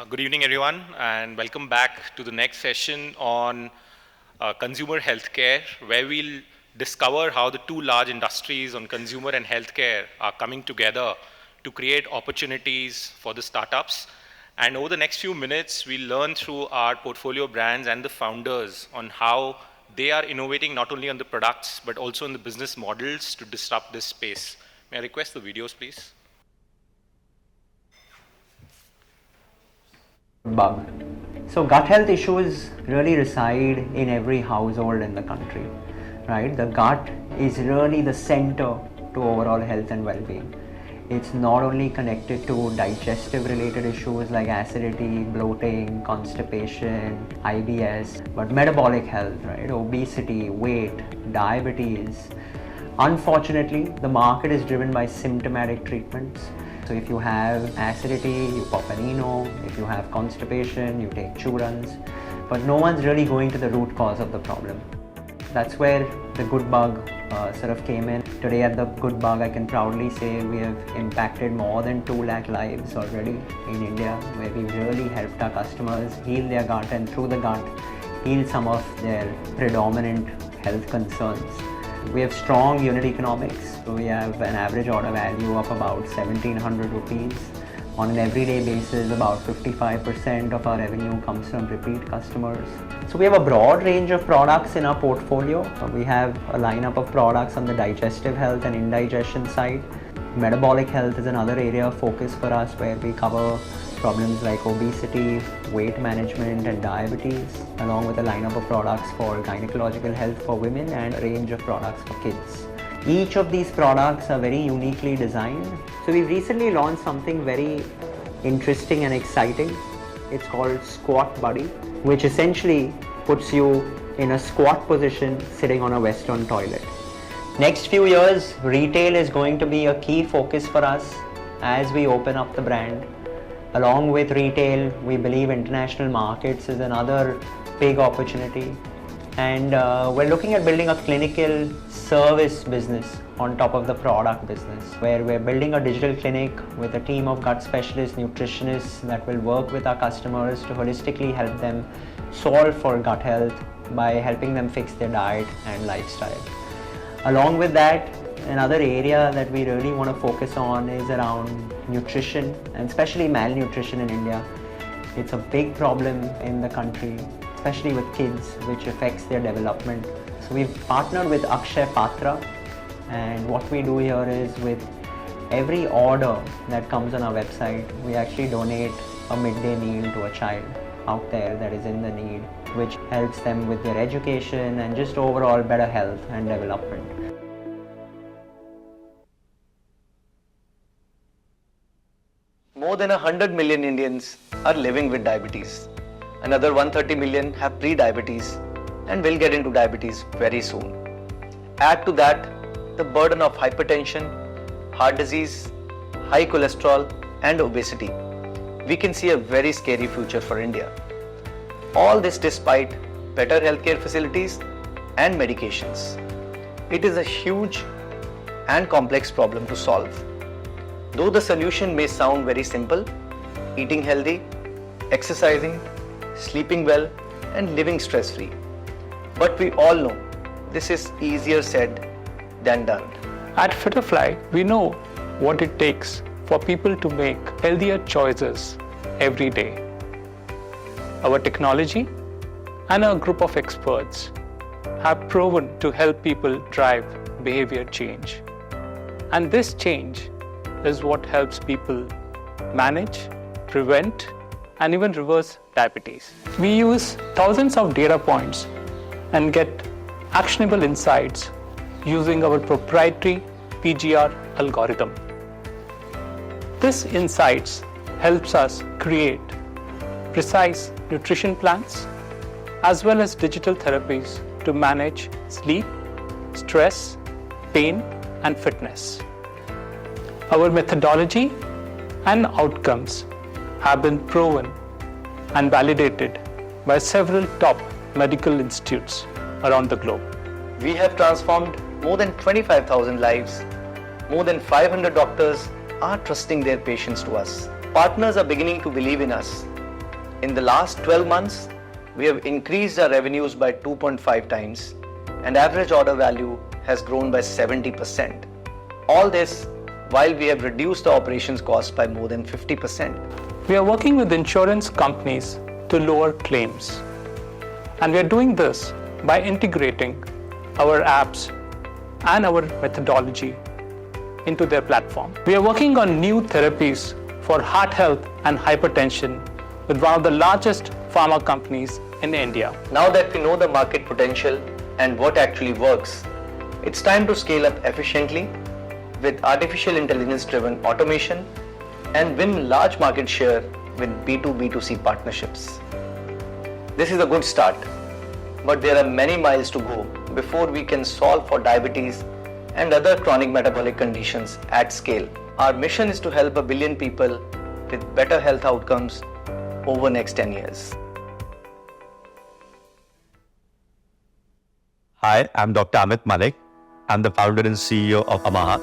Good evening, everyone, and welcome back to the next session on consumer healthcare, where we'll discover how the two large industries on consumer and healthcare are coming together to create opportunities for the startups. And over the next few minutes, we'll learn through our portfolio brands and the founders on how they are innovating not only on the products, but also in the business models to disrupt this space. May I request the videos, please? Bug. So gut health issues really reside in every household in the country, right? The gut is really the center to overall health and well-being. It's not only connected to digestive related issues like acidity, bloating, constipation, IBS, but metabolic health, right? Obesity, weight, diabetes. Unfortunately, the market is driven by symptomatic treatments. So if you have acidity, you pop an Eno. If you have constipation, you take Churans. But no one's really going to the root cause of the problem. That's where the Good Bug sort of came in. Today at the Good Bug, I can proudly say we have impacted more than 2 lakh lives already in India, where we've really helped our customers heal their gut and through the gut, heal some of their predominant health concerns. We have strong unit economics. We have an average order value of about 1700 rupees. On an everyday basis, about 55% of our revenue comes from repeat customers. So we have a broad range of products in our portfolio. We have a lineup of products on the digestive health and indigestion side. Metabolic health is another area of focus for us, where we cover problems like obesity, weight management and diabetes, along with a lineup of products for gynecological health for women and a range of products for kids. Each of these products are very uniquely designed. So we've recently launched something very interesting and exciting. It's called Squat Buddy, which essentially puts you in a squat position sitting on a Western toilet. Next few years, retail is going to be a key focus for us as we open up the brand. Along with retail, we believe international markets is another big opportunity. And we're looking at building a clinical service business on top of the product business, where we're building a digital clinic with a team of gut specialists, nutritionists that will work with our customers to holistically help them solve for gut health by helping them fix their diet and lifestyle. Along with that, another area that we really want to focus on is around nutrition, and especially malnutrition in India. It's a big problem in the country, especially with kids, which affects their development. So we've partnered with Akshay Patra, and what we do here is with every order that comes on our website, we actually donate a midday meal to a child out there that is in the need, which helps them with their education and just overall better health and development. More than 100 million Indians are living with diabetes. Another 130 million have pre-diabetes and will get into diabetes very soon. Add to that the burden of hypertension, heart disease, high cholesterol and obesity. We can see a very scary future for India. All this despite better healthcare facilities and medications. It is a huge and complex problem to solve. Though the solution may sound very simple, eating healthy, exercising, sleeping well and living stress-free. But we all know this is easier said than done. At Fitterfly, we know what it takes for people to make healthier choices every day. Our technology and our group of experts have proven to help people drive behavior change. And this change is what helps people manage, prevent, and even reverse diabetes. We use thousands of data points and get actionable insights using our proprietary PGR algorithm. This insights helps us create precise nutrition plans as well as digital therapies to manage sleep, stress, pain, and fitness. Our methodology and outcomes have been proven and validated by several top medical institutes around the globe. We have transformed more than 25,000 lives. More than 500 doctors are trusting their patients to us. Partners are beginning to believe in us In the last 12 months, we have increased our revenues by 2.5 times and average order value has grown by 70%. All this while we have reduced the operations cost by more than 50%. We are working with insurance companies to lower claims. And we are doing this by integrating our apps and our methodology into their platform. We are working on new therapies for heart health and hypertension with one of the largest pharma companies in India. Now that we know the market potential and what actually works, it's time to scale up efficiently with artificial intelligence driven automation and win large market share with B2B2C partnerships. This is a good start, but there are many miles to go before we can solve for diabetes and other chronic metabolic conditions at scale. Our mission is to help 1 billion people with better health outcomes over next 10 years. Hi, I'm Dr. Amit Malik. I'm the founder and CEO of Amaha.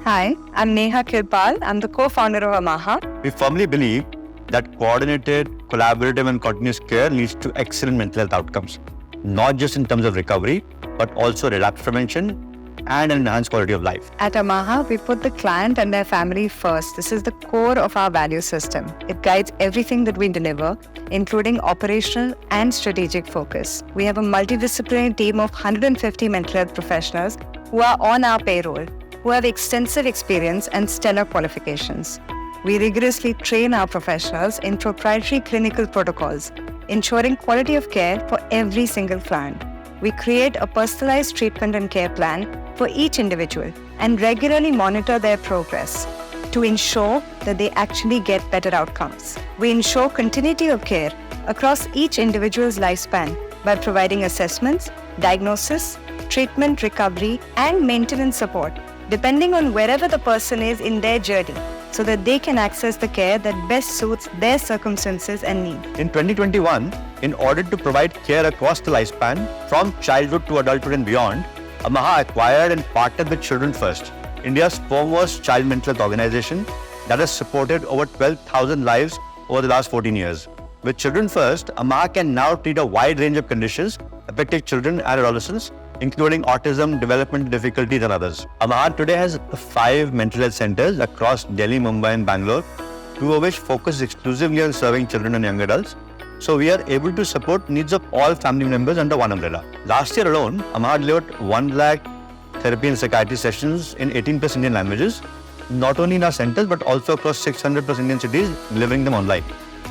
Hi, I'm Neha Kirpal. I'm the co-founder of Amaha. We firmly believe that coordinated, collaborative and continuous care leads to excellent mental health outcomes, not just in terms of recovery, but also relapse prevention and an enhanced quality of life. At Amaha, we put the client and their family first. This is the core of our value system. It guides everything that we deliver, including operational and strategic focus. We have a multidisciplinary team of 150 mental health professionals who are on our payroll, who have extensive experience and stellar qualifications. We rigorously train our professionals in proprietary clinical protocols, ensuring quality of care for every single client. We create a personalized treatment and care plan for each individual and regularly monitor their progress to ensure that they actually get better outcomes. We ensure continuity of care across each individual's lifespan by providing assessments, diagnosis, treatment, recovery, and maintenance support, depending on wherever the person is in their journey, so that they can access the care that best suits their circumstances and needs. In 2021, in order to provide care across the lifespan, from childhood to adulthood and beyond, Amaha acquired and partnered with Children First, India's foremost child mental health organization that has supported over 12,000 lives over the last 14 years. With Children First, Amaha can now treat a wide range of conditions affecting children and adolescents, including autism, developmental difficulties and others. Amaha today has 5 mental health centers across Delhi, Mumbai and Bangalore, 2 of which focus exclusively on serving children and young adults. So we are able to support needs of all family members under one umbrella. Last year alone, Amaha delivered 1 lakh therapy and psychiatry sessions in 18 plus Indian languages, not only in our centers but also across 600 plus Indian cities, delivering them online.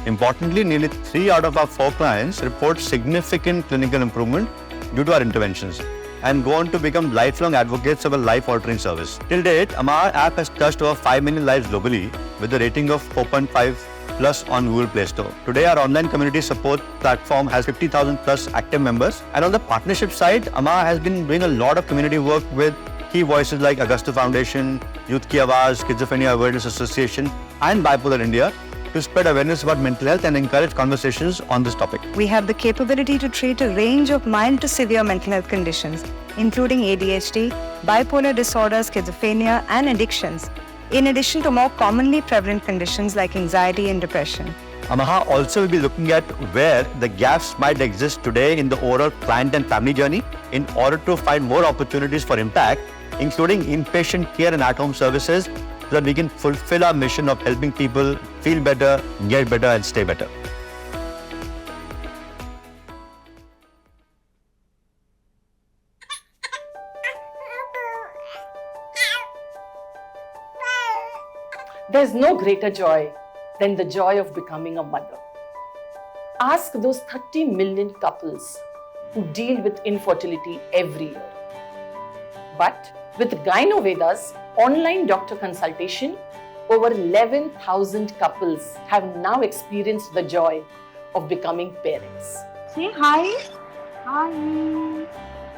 Importantly, nearly 3 out of our 4 clients report significant clinical improvement due to our interventions and go on to become lifelong advocates of a life-altering service. Till date, Amaha app has touched over 5 million lives globally with a rating of 4.5 plus on Google Play Store. Today, our online community support platform has 50,000 plus active members. And on the partnership side, Amaha has been doing a lot of community work with key voices like Augusta Foundation, Youth Ki Awaaz, Schizophrenia Awareness Association, and Bipolar India to spread awareness about mental health and encourage conversations on this topic. We have the capability to treat a range of mild to severe mental health conditions, including ADHD, bipolar disorders, schizophrenia, and addictions, in addition to more commonly prevalent conditions like anxiety and depression. Amaha also will be looking at where the gaps might exist today in the overall client and family journey in order to find more opportunities for impact, including inpatient care and at-home services, so that we can fulfill our mission of helping people feel better, get better, and stay better. There's no greater joy than the joy of becoming a mother. Ask those 30 million couples who deal with infertility every year. But with Gynoveda's online doctor consultation, over 11,000 couples have now experienced the joy of becoming parents. Say hi. Hi.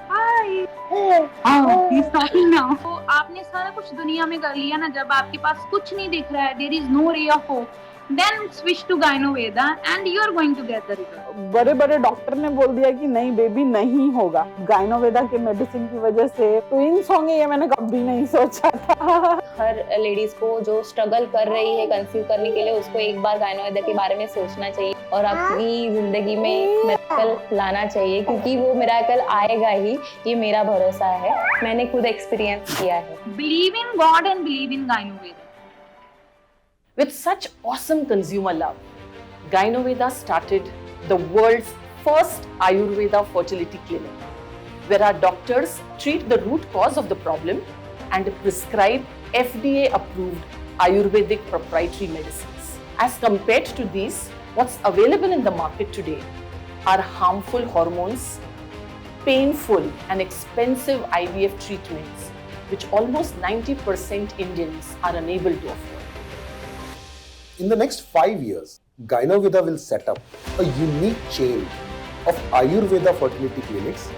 Hi. Oh, he's talking now. तो आपने सारा कुछ दुनिया में कर लिया ना, जब आपके पास कुछ नहीं दिख रहा है, there is no ray of hope, then switch to Gynoveda and you are going to get the result. बड़े बड़े डॉक्टर ने बोल दिया कि नहीं बेबी नहीं होगा गाइनोवेदा के मेडिसिन की वजह से ट्विंस होंगे, ये मैंने कभी नहीं सोचा था। हर लेडीज को जो स्ट्रगल कर रही है कंसीव करने के लिए, उसको एक बार गाइनोवेदा के बारे में सोचना चाहिए और अपनी जिंदगी में एक मिरेकल लाना चाहिए, क्योंकि वो मिरेकल आएगा ही, ये मेरा भरोसा है, मैंने खुद एक्सपीरियंस किया है। Believe in God and believe in Gynoveda. With such awesome consumer love, Gynoveda started the world's first Ayurveda fertility clinic, where our doctors treat the root cause of the problem and prescribe FDA-approved Ayurvedic proprietary medicines. As compared to these, what's available in the market today are harmful hormones, painful and expensive IVF treatments, which almost 90% Indians are unable to afford. In the next 5 years, Gynoveda will set up a unique chain of Ayurveda fertility clinics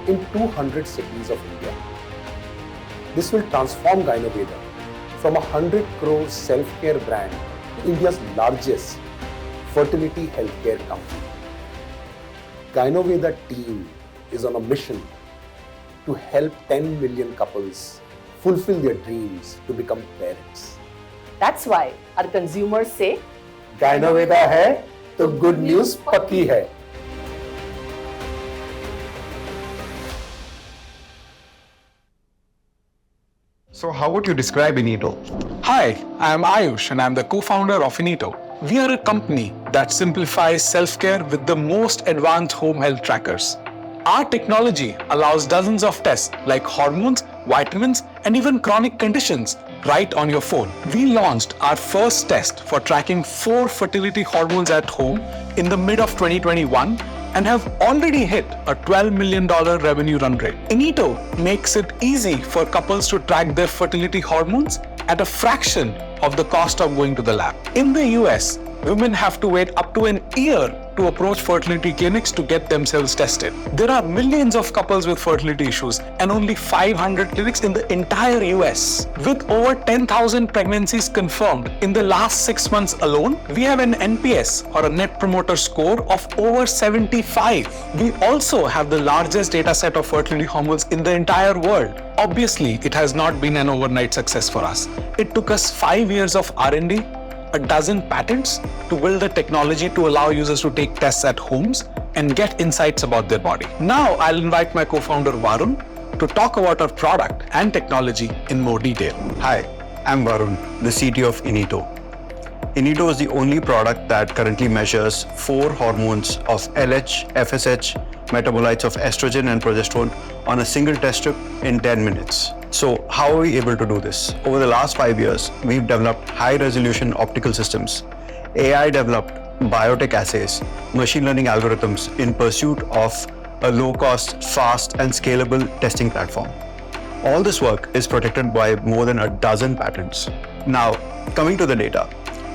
in 200 cities of India. This will transform Gynoveda from a 100 crore self-care brand to India's largest fertility healthcare company. Gynoveda team is on a mission to help 10 million couples fulfill their dreams to become parents. That's why our consumers say, Gynoveda है तो good news पक्की है. So how would you describe Inito? Hi, I am Ayush and I am the co-founder of Inito. We are a company that simplifies self-care with the most advanced home health trackers. Our technology allows dozens of tests like hormones, vitamins, and even chronic conditions right on your phone. We launched our first test for tracking 4 fertility hormones at home in the mid of 2021 and have already hit a $12 million revenue run rate. Inito makes it easy for couples to track their fertility hormones at a fraction of the cost of going to the lab. In the US, women have to wait up to an year to approach fertility clinics to get themselves tested. There are millions of couples with fertility issues and only 500 clinics in the entire US. With over 10,000 pregnancies confirmed in the last 6 months alone, we have an NPS or a Net Promoter Score of over 75. We also have the largest data set of fertility hormones in the entire world. Obviously, it has not been an overnight success for us. It took us 5 years of R&D, a dozen patents to build the technology to allow users to take tests at homes and get insights about their body. Now I'll invite my co-founder Varun to talk about our product and technology in more detail. Hi, I'm Varun, the CTO of Inito. Inito is the only product that currently measures 4 hormones of LH, FSH, metabolites of estrogen and progesterone on a single test strip in 10 minutes. So how are we able to do this? Over the last 5 years, we've developed high-resolution optical systems, AI-developed biotech assays, machine learning algorithms in pursuit of a low-cost, fast, and scalable testing platform. All this work is protected by more than a dozen patents. Now, coming to the data,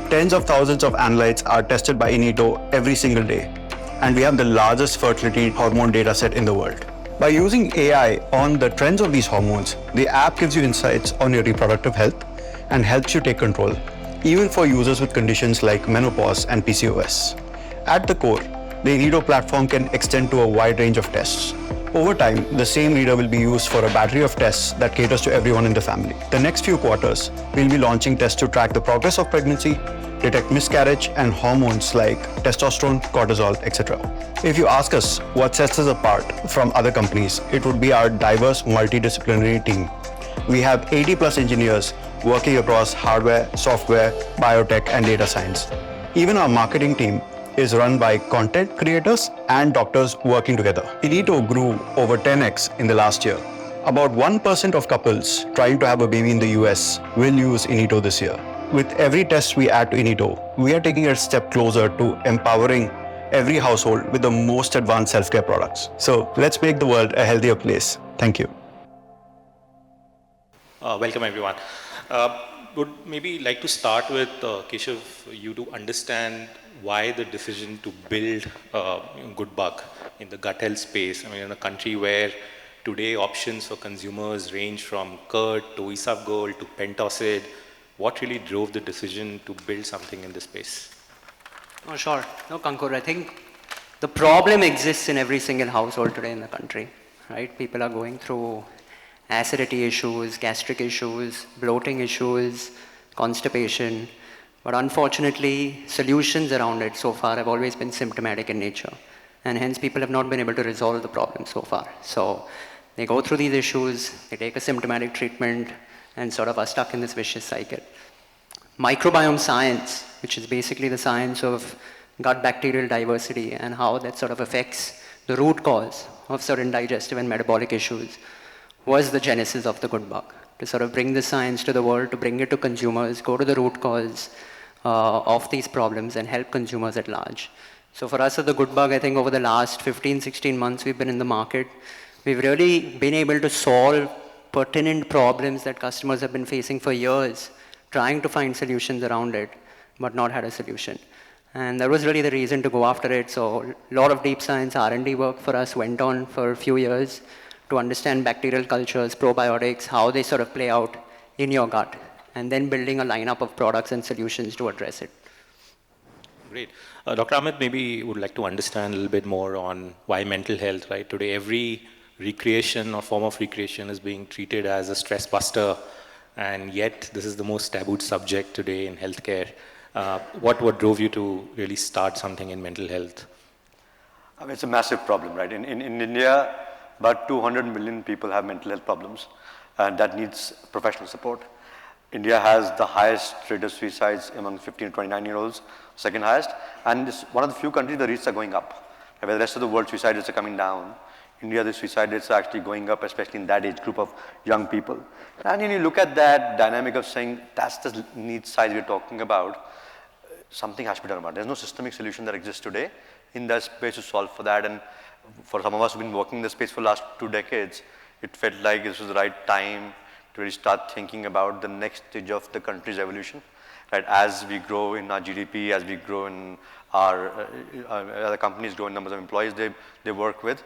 tens of thousands of analytes are tested by Inito every single day, and we have the largest fertility hormone dataset in the world. By using AI on the trends of these hormones, the app gives you insights on your reproductive health and helps you take control, even for users with conditions like menopause and PCOS. At the core, the Inito platform can extend to a wide range of tests. Over time, the same reader will be used for a battery of tests that caters to everyone in the family. The next few quarters, we'll be launching tests to track the progress of pregnancy, detect miscarriage, and hormones like testosterone, cortisol, etc. If you ask us what sets us apart from other companies, it would be our diverse multidisciplinary team. We have 80 plus engineers working across hardware, software, biotech, and data science. Even our marketing team is run by content creators and doctors working together. Inito grew over 10x in the last year. About 1% of couples trying to have a baby in the US will use Inito this year. With every test we add to Inito, we are taking a step closer to empowering every household with the most advanced self-care products. So let's make the world a healthier place. Thank you. Welcome everyone. Would maybe like to start with Keshav, you to understand why the decision to build Goodbug in the gut health space. I mean, in a country where today options for consumers range from curd to Isavgol to Pentocid What really drove the decision to build something in this space? Oh, sure. No, Kankur, I think the problem exists in every single household today in the country, right? People are going through acidity issues, gastric issues, bloating issues, constipation. But unfortunately, solutions around it so far have always been symptomatic in nature. And hence, people have not been able to resolve the problem so far. So they go through these issues, they take a symptomatic treatment, and sort of are stuck in this vicious cycle. Microbiome science, which is basically the science of gut bacterial diversity and how that sort of affects the root cause of certain digestive and metabolic issues, was the genesis of the good bug. To sort of bring the science to the world, to bring it to consumers, go to the root cause of these problems and help consumers at large. So for us at the good bug, I think over the last 15, 16 months we've been in the market, we've really been able to solve pertinent problems that customers have been facing for years, trying to find solutions around it, but not had a solution. And that was really the reason to go after it. So a lot of deep science R&D work for us went on for a few years to understand bacterial cultures, probiotics, how they sort of play out in your gut, and then building a lineup of products and solutions to address it. Great. Dr. Amit, maybe would like to understand a little bit more on why mental health, right? Today, every recreation or form of recreation is being treated as a stress buster, and yet this is the most tabooed subject today in healthcare. What drove you to really start something in mental health? I mean, it's a massive problem, right? In India, about 200 million people have mental health problems, and that needs professional support. India has the highest rate of suicides among 15 to 29-year-olds, second highest, and it's one of the few countries the rates are going up. Where the rest of the world suicide rates are coming down, India the suicide rates are actually going up, especially in that age group of young people. And when you look at that dynamic of saying that's the need size we're talking about, something has to be done about it. There's no systemic solution that exists today in that space to solve for that. And for some of us who've been working in this space for the last 2 decades, it felt like this was the right time to really start thinking about the next stage of the country's evolution. Right, as we grow in our GDP, as we grow in our other companies grow in numbers of employees they work with,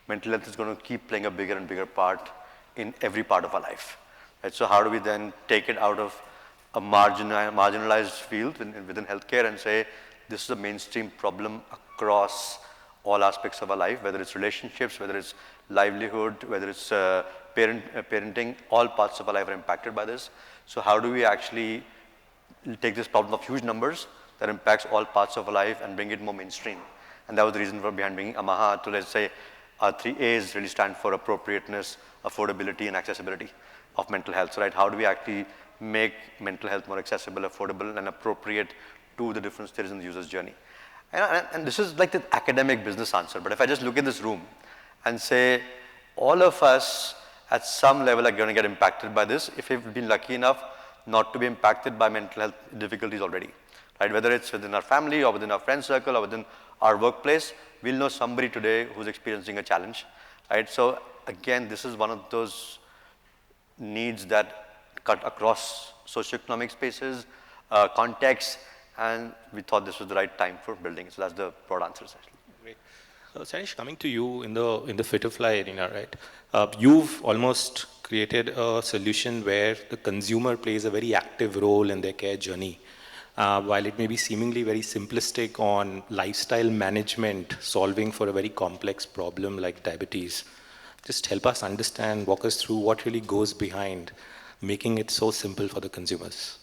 mental health is going to keep playing a bigger and bigger part in every part of our life. Right, so how do we then take it out of a marginalized field within healthcare and say this is a mainstream problem across all aspects of our life, whether it's relationships, whether it's livelihood, whether it's parenting, all parts of our life are impacted by this. So how do we actually take this problem of huge numbers that impacts all parts of our life and bring it more mainstream? And that was the reason for behind bringing AMAHA to, let's say, our 3 A's really stand for appropriateness, affordability, and accessibility of mental health. So, right, how do we actually make mental health more accessible, affordable, and appropriate to the different stages in the user's journey? And this is like the academic business answer, but if I just look at this room and say, all of us at some level are going to get impacted by this if we've been lucky enough not to be impacted by mental health difficulties already, right? Whether it's within our family or within our friend circle or within our workplace, we'll know somebody today who's experiencing a challenge, right? So again, this is one of those needs that cut across socioeconomic spaces, contexts, and we thought this was the right time for building. So that's the broad answer, essentially. Great. Sanish, coming to you in the Fit-to-Fly arena, right? You've almost created a solution where the consumer plays a very active role in their care journey. While it may be seemingly very simplistic on lifestyle management, solving for a very complex problem like diabetes, just help us understand, walk us through what really goes behind making it so simple for the consumers.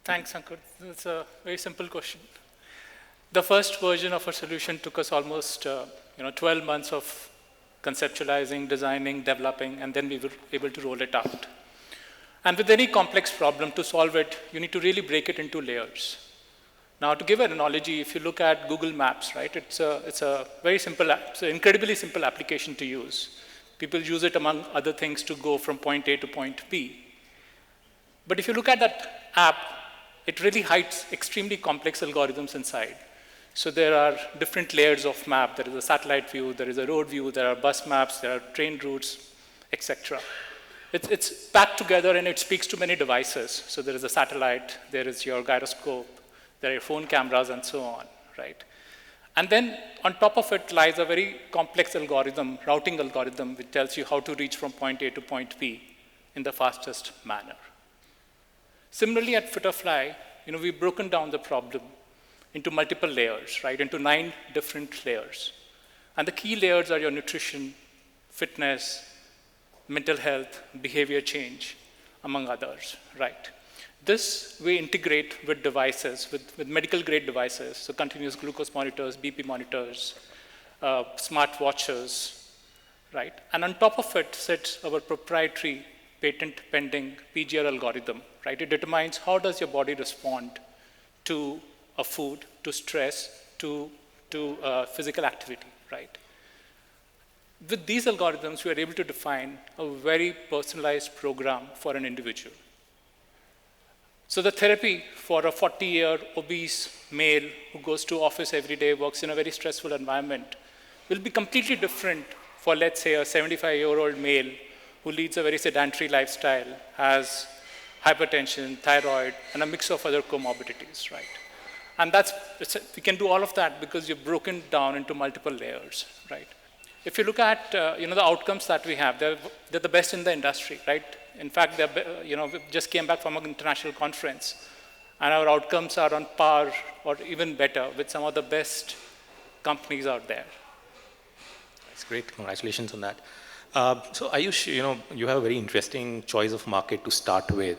Thanks, Ankur. That's a very simple question. The first version of our solution took us almost 12 months of conceptualizing, designing, developing, and then we were able to roll it out. And with any complex problem, to solve it, you need to really break it into layers. Now, to give an analogy, if you look at Google Maps, right, it's a very simple, it's an incredibly simple application to use. People use it, among other things, to go from point A to point B. But if you look at that app, it really hides extremely complex algorithms inside. So there are different layers of map. There is a satellite view, there is a road view, there are bus maps, there are train routes, etc. It's packed together and it speaks to many devices. So there is a satellite, there is your gyroscope, there are your phone cameras, and so on, right? And then on top of it lies a very complex algorithm, routing algorithm, which tells you how to reach from point A to point B in the fastest manner. Similarly, at Fitterfly, we've broken down the problem into multiple layers, right? Into 9 different layers. And the key layers are your nutrition, fitness, mental health, behavior change, among others, right? This we integrate with devices, with medical grade devices, so continuous glucose monitors, BP monitors, smart watches, right? And on top of it sits our proprietary patent pending PGR algorithm, right? It determines how does your body respond to a food, to stress, to physical activity, right? With these algorithms, we are able to define a very personalized program for an individual. So the therapy for a 40-year obese male who goes to office every day, works in a very stressful environment, will be completely different for, let's say, a 75-year-old male who leads a very sedentary lifestyle, has hypertension, thyroid, and a mix of other comorbidities, right? And we can do all of that because you've broken down into multiple layers, right? If you look at the outcomes that we have, they're the best in the industry, right? In fact, we just came back from an international conference, and our outcomes are on par or even better with some of the best companies out there. That's great. Congratulations on that. So Ayush, you have a very interesting choice of market to start with.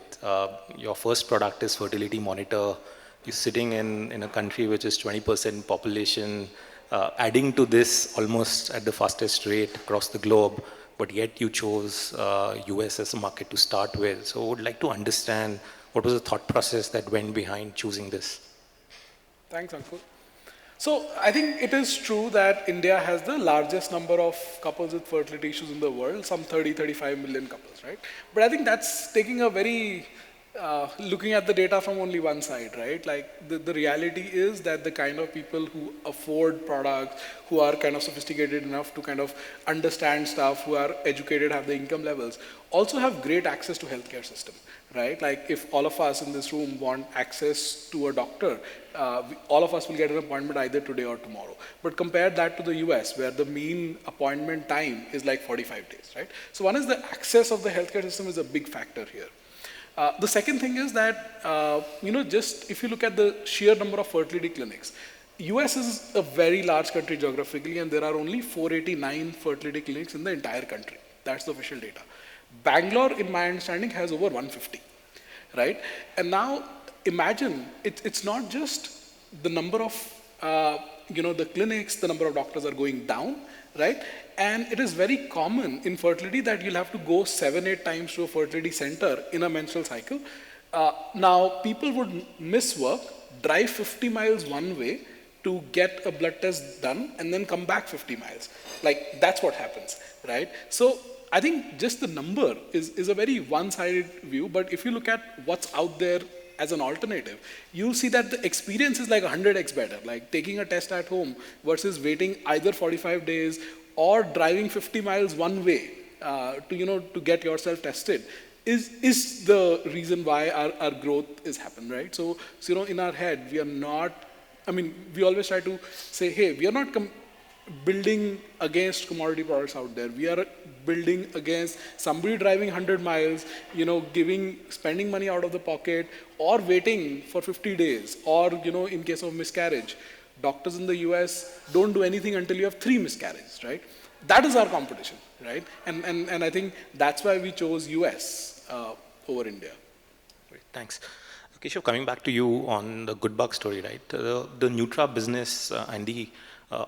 Your first product is fertility monitor. You're sitting in a country which is 20% population, adding to this almost at the fastest rate across the globe, but yet you chose US as a market to start with. So I would like to understand what was the thought process that went behind choosing this? Thanks, Ankur. So I think it is true that India has the largest number of couples with fertility issues in the world, some 35 million couples, right? But I think that's taking a very looking at the data from only one side, right? Like the reality is that the kind of people who afford products, who are kind of sophisticated enough to kind of understand stuff, who are educated, have the income levels, also have great access to healthcare system, right? Like if all of us in this room want access to a doctor, all of us will get an appointment either today or tomorrow. But compare that to the US, where the mean appointment time is like 45 days, right? So one is the access of the healthcare system is a big factor here. The second thing is that, just if you look at the sheer number of fertility clinics, US is a very large country geographically, and there are only 489 fertility clinics in the entire country. That's the official data. Bangalore, in my understanding, has over 150, right? And now imagine, it's not just the number of, the clinics, the number of doctors are going down, right? And it is very common in fertility that you'll have to go 7-8 times to a fertility center in a menstrual cycle. Now, people would miss work, drive 50 miles one way to get a blood test done, and then come back 50 miles. Like, that's what happens, right? So I think just the number is a very one-sided view, but if you look at what's out there as an alternative, you'll see that the experience is like 100x better, like taking a test at home versus waiting either 45 days or driving 50 miles one way to get yourself tested is the reason why our growth is happening, right? So in our head, we are not, we always try to say, hey, we are not building against commodity products out there. We are building against somebody driving 100 miles, spending money out of the pocket, or waiting for 50 days, or in case of miscarriage, doctors in the US don't do anything until you have 3 miscarriages, right? That is our competition, right? And I think that's why we chose US over India. Great, thanks. Keshav, coming back to you on the Good Bug story, right? The Nutra business and the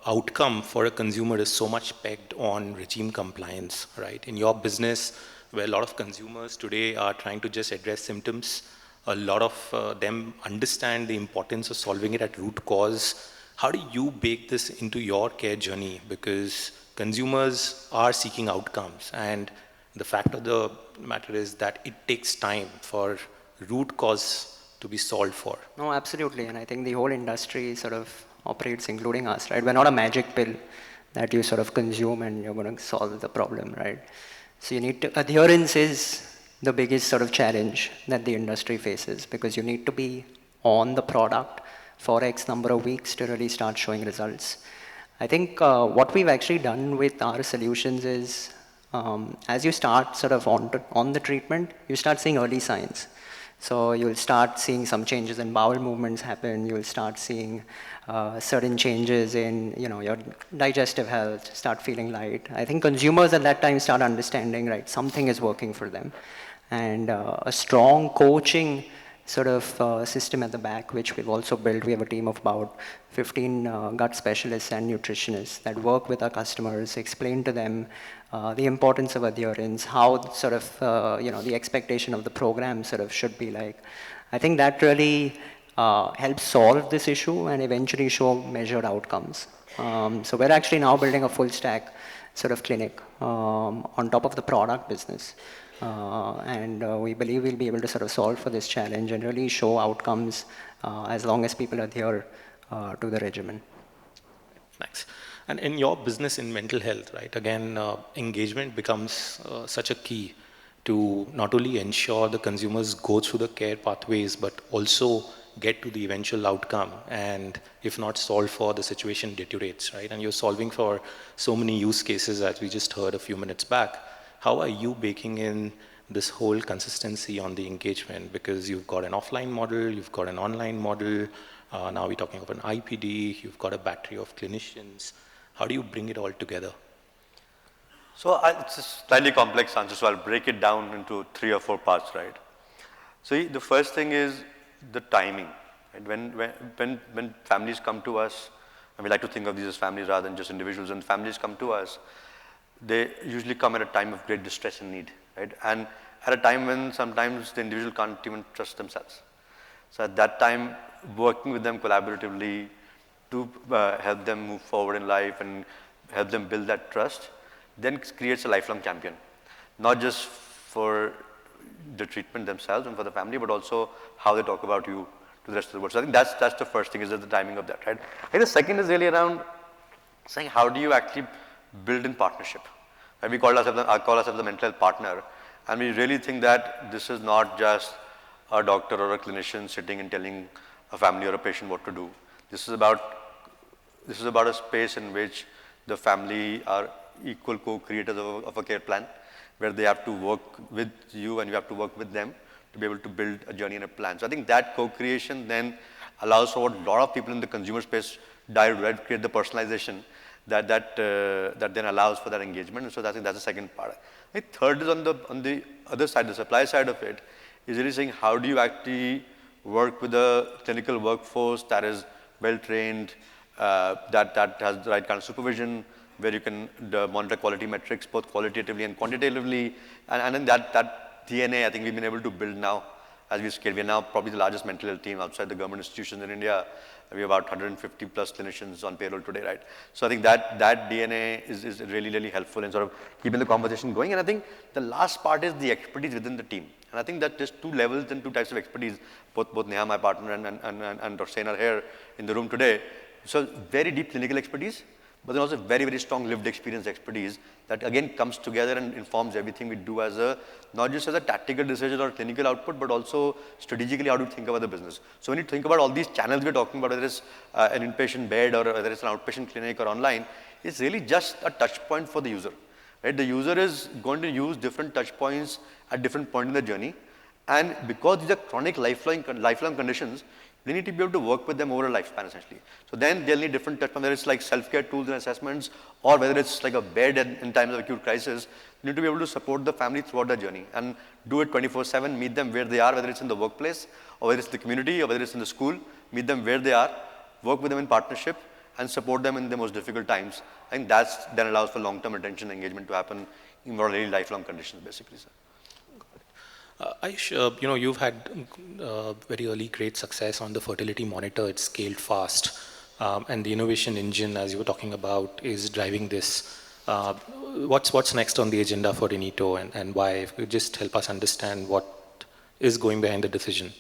outcome for a consumer is so much pegged on regime compliance, right? In your business, where a lot of consumers today are trying to just address symptoms, a lot of them understand the importance of solving it at root cause. How do you bake this into your care journey? Because consumers are seeking outcomes, and the fact of the matter is that it takes time for root cause to be solved for. No, absolutely, and I think the whole industry sort of operates, including us, right? We're not a magic pill that you sort of consume and you're going to solve the problem, right? So you need to, adherence is the biggest sort of challenge that the industry faces, because you need to be on the product for X number of weeks to really start showing results. I think what we've actually done with our solutions is, as you start sort of on the treatment, you start seeing early signs. So you'll start seeing some changes in bowel movements happen. You'll start seeing certain changes in your digestive health, start feeling light. I think consumers at that time start understanding, right, something is working for them. And a strong coaching sort of system at the back, which we've also built. We have a team of about 15 gut specialists and nutritionists that work with our customers, explain to them the importance of adherence, how sort of, the expectation of the program sort of should be like. I think that really helps solve this issue and eventually show measured outcomes. So we're actually now building a full stack sort of clinic on top of the product business. And we believe we'll be able to sort of solve for this challenge and really show outcomes as long as people adhere to the regimen. Thanks. And in your business in mental health, right, again, engagement becomes such a key to not only ensure the consumers go through the care pathways, but also get to the eventual outcome. And if not solved for, the situation deteriorates, right? And you're solving for so many use cases, as we just heard a few minutes back. How are you baking in this whole consistency on the engagement? Because you've got an offline model, you've got an online model, now we're talking of an IPD, you've got a battery of clinicians. How do you bring it all together? So it's a slightly complex answer, so I'll break it down into 3 or 4 parts, right? So the first thing is the timing. Right? When families come to us, and we like to think of these as families rather than just individuals, and families come to us, they usually come at a time of great distress and need, right? And at a time when sometimes the individual can't even trust themselves. So at that time, working with them collaboratively to help them move forward in life and help them build that trust, then creates a lifelong champion, not just for the treatment themselves and for the family, but also how they talk about you to the rest of the world. So I think that's the first thing, is that the timing of that, right? I think the second is really around saying, how do you actually build in partnership? And we call ourselves the mental health partner, and we really think that this is not just a doctor or a clinician sitting and telling a family or a patient what to do. This is about a space in which the family are equal co-creators of a care plan, where they have to work with you and you have to work with them to be able to build a journey and a plan. So I think that co-creation then allows for what a lot of people in the consumer space create the personalization that then allows for that engagement. And so I think that's the second part. The third is on the other side, the supply side of it, is really saying, how do you actually work with a clinical workforce that is well trained, that has the right kind of supervision, where you can monitor quality metrics both qualitatively and quantitatively, and then that DNA, I think we've been able to build now as we scale. We are now probably the largest mental health team outside the government institutions in India. We have about 150 plus clinicians on payroll today, right? So I think that DNA is really, really helpful in sort of keeping the conversation going. And I think the last part is the expertise within the team. And I think that there's 2 levels and 2 types of expertise. Both Neha, my partner, and Dr. Sen are here in the room today. So very deep clinical expertise, but then also very, very strong lived experience expertise that again comes together and informs everything we do not just as a tactical decision or clinical output, but also strategically how to think about the business. So when you think about all these channels we're talking about, whether it's an inpatient bed or whether it's an outpatient clinic or online, it's really just a touch point for the user. Right? The user is going to use different touch points at different points in the journey. And because these are chronic lifelong conditions, they need to be able to work with them over a lifespan, essentially. So then they'll need different touch points, whether it's like self-care tools and assessments, or whether it's like a bed in times of acute crisis. You need to be able to support the family throughout their journey and do it 24/7, meet them where they are, whether it's in the workplace, or whether it's the community, or whether it's in the school, meet them where they are, work with them in partnership, and support them in the most difficult times. I think that then allows for long-term attention and engagement to happen in more really lifelong conditions, basically, sir. Ayush, you've had very early great success on the fertility monitor. It's scaled fast. And the innovation engine, as you were talking about, is driving this. What's next on the agenda for Inito, and why? If you could just help us understand what is going behind the decision.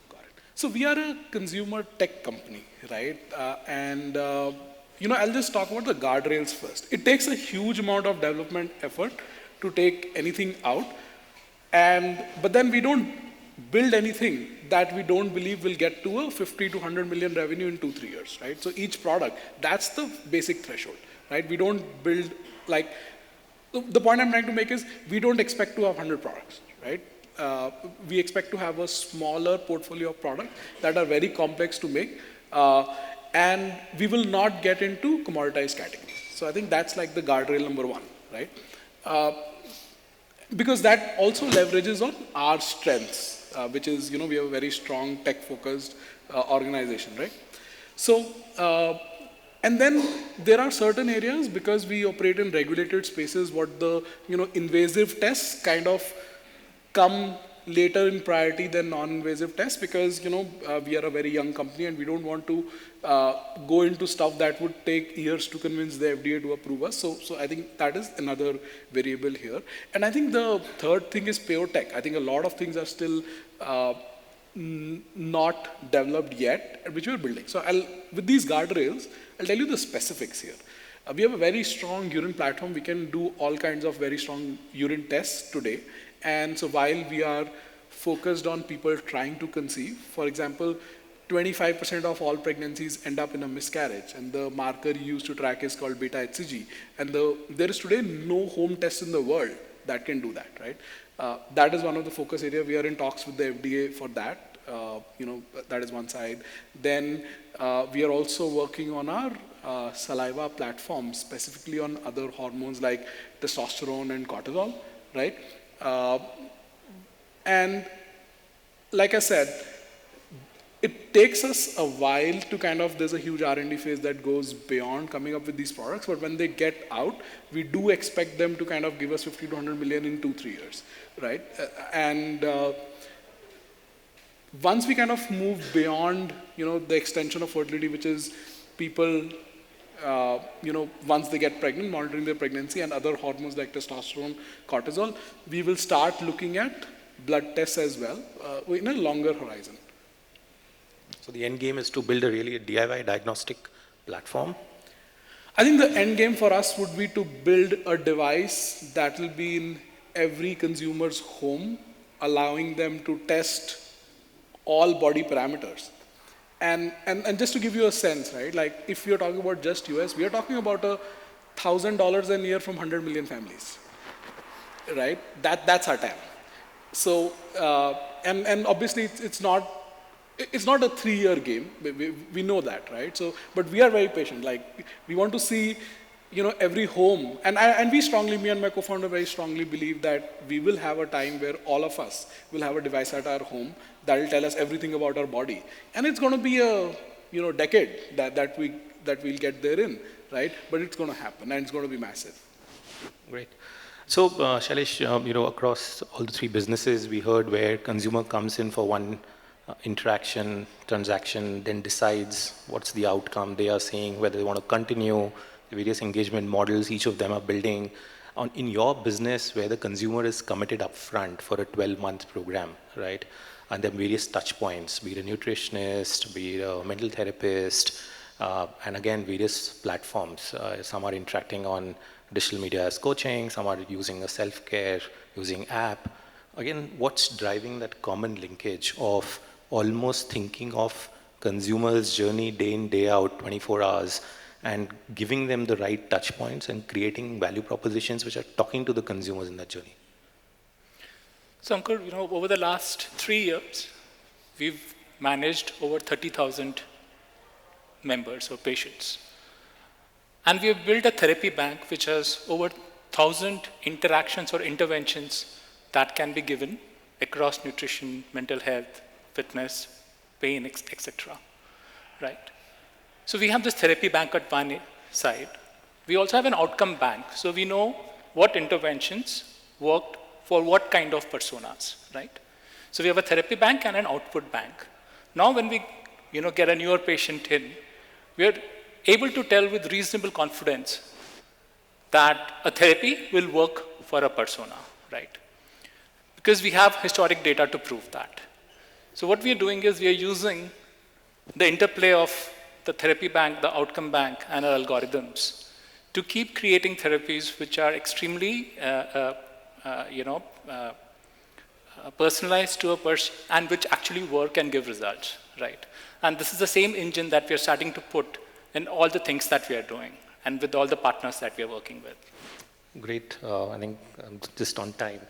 Got it. So we are a consumer tech company, right? I'll just talk about the guardrails first. It takes a huge amount of development effort to take anything out. But then we don't build anything that we don't believe will get to a 50 to 100 million revenue in 2-3 years, right? So each product, that's the basic threshold, right? We don't build the point I'm trying to make is we don't expect to have 100 products, right? we expect to have a smaller portfolio of products that are very complex to make, and we will not get into commoditized categories. So I think that's like the guardrail number one, right? Because that also leverages on our strengths, which is, we have a very strong tech-focused organization, right? So, and then there are certain areas, because we operate in regulated spaces, what the, invasive tests kind of come later in priority than non-invasive tests, because, we are a very young company and we don't want to go into stuff that would take years to convince the FDA to approve us. So I think that is another variable here. And I think the third thing is pure tech. I think a lot of things are still not developed yet, which we're building. So with these guardrails, I'll tell you the specifics here. We have a very strong urine platform. We can do all kinds of very strong urine tests today. And so while we are focused on people trying to conceive, for example, 25% of all pregnancies end up in a miscarriage, and the marker used to track is called beta HCG. And there is today no home test in the world that can do that, right? That is one of the focus areas. We are in talks with the FDA for that. That is one side. Then we are also working on our saliva platform, specifically on other hormones like testosterone and cortisol, right? And like I said, it takes us a while to there's a huge R&D phase that goes beyond coming up with these products, but when they get out, we do expect them to give us 50 to 100 million in 2-3 years, right? And once we move beyond, the extension of fertility, which is people, once they get pregnant, monitoring their pregnancy and other hormones like testosterone, cortisol, we will start looking at blood tests as well in a longer horizon. So the end game is to build a DIY diagnostic platform? I think the end game for us would be to build a device that will be in every consumer's home, allowing them to test all body parameters. And just to give you a sense, right? Like if you're talking about just US, we are talking about $1,000 a year from 100 million families, right? That's our TAM. So, and obviously it's not a 3-year game. We know that, right? So, but we are very patient. Like we want to see, every home, and we strongly, me and my co-founder very strongly believe that we will have a time where all of us will have a device at our home that will tell us everything about our body. And it's going to be a, decade that we'll get there in, right? But it's going to happen and it's going to be massive. Great. So, Shailesh, across all the 3 businesses, we heard where consumer comes in for one interaction, transaction, then decides what's the outcome they are seeing, whether they want to continue, the various engagement models each of them are building. In your business, where the consumer is committed upfront for a 12-month program, right? And there are various touch points, be it a nutritionist, be it a mental therapist, and again, various platforms. Some are interacting on digital media as coaching, some are using a self-care, using app. Again, what's driving that common linkage of almost thinking of consumers' journey day in, day out, 24 hours, and giving them the right touch points and creating value propositions which are talking to the consumers in that journey? So, Ankur, over the last 3 years, we've managed over 30,000 members or patients. And we have built a therapy bank which has over 1,000 interactions or interventions that can be given across nutrition, mental health, fitness, pain, etc. Right? So we have this therapy bank at one side. We also have an outcome bank. So we know what interventions worked for what kind of personas, right? So we have a therapy bank and an output bank. Now when we get a newer patient in, we are able to tell with reasonable confidence that a therapy will work for a persona, right? Because we have historic data to prove that. So what we are doing is we are using the interplay of the therapy bank, the outcome bank, and our algorithms to keep creating therapies which are extremely personalized to a person and which actually work and give results, right? And this is the same engine that we are starting to put in all the things that we are doing and with all the partners that we are working with. Great. I think I'm just on time.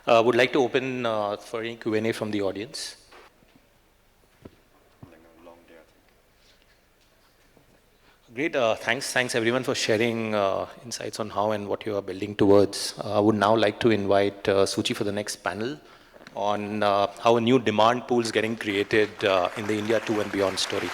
Would like to open for any Q&A from the audience. Great. Thanks everyone for sharing insights on how and what you are building towards. I would now like to invite Suchi for the next panel on how a new demand pool is getting created in the India 2 and beyond story.